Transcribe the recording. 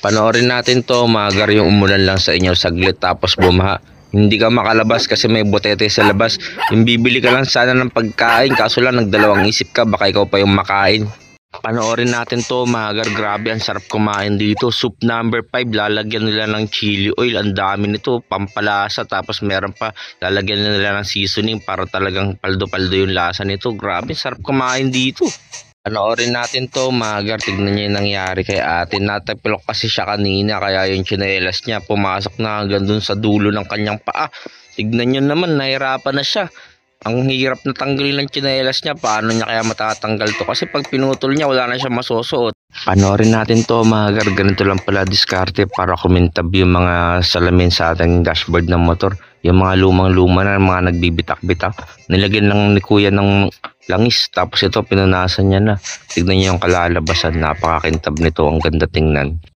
Panoorin natin to, magar yung umulan lang sa inyo saglit tapos bumaha. Hindi ka makalabas kasi may botete sa labas. Yung bibili ka lang sana ng pagkain kaso lang nagdalawang isip ka baka ikaw pa yung makain. Panoorin natin to, magar, grabe ang sarap kumain dito. Soup number 5, lalagyan nila ng chili oil. Ang dami nito, pampalasa. Tapos meron pa, lalagyan nila ng seasoning para talagang paldo-paldo yung lasa nito. Grabe, sarap kumain dito. Panoorin natin to, magar, tignan niyo yung nangyari kay ate. Natapilok kasi siya kanina kaya yung tsinelas niya pumasok na hanggang dun sa dulo ng kanyang paa. Tignan niyo naman, nahirapan na siya. Ang hirap na tanggalin ng tsinelas niya. Paano niya kaya matatanggal to? Kasi pag pinutol niya, wala na siya masusuot. Panoorin natin to, magar. Ganito lang pala diskarte para kumintab yung mga salamin sa ating dashboard ng motor. Yung mga lumang-luma na mga nagbibitak-bitak. Nilagyan lang ni kuya ng langis. Tapos ito, pinunasan niya na. Tignan niyo yung kalalabasan. Napakakintab nito. Ang ganda tingnan.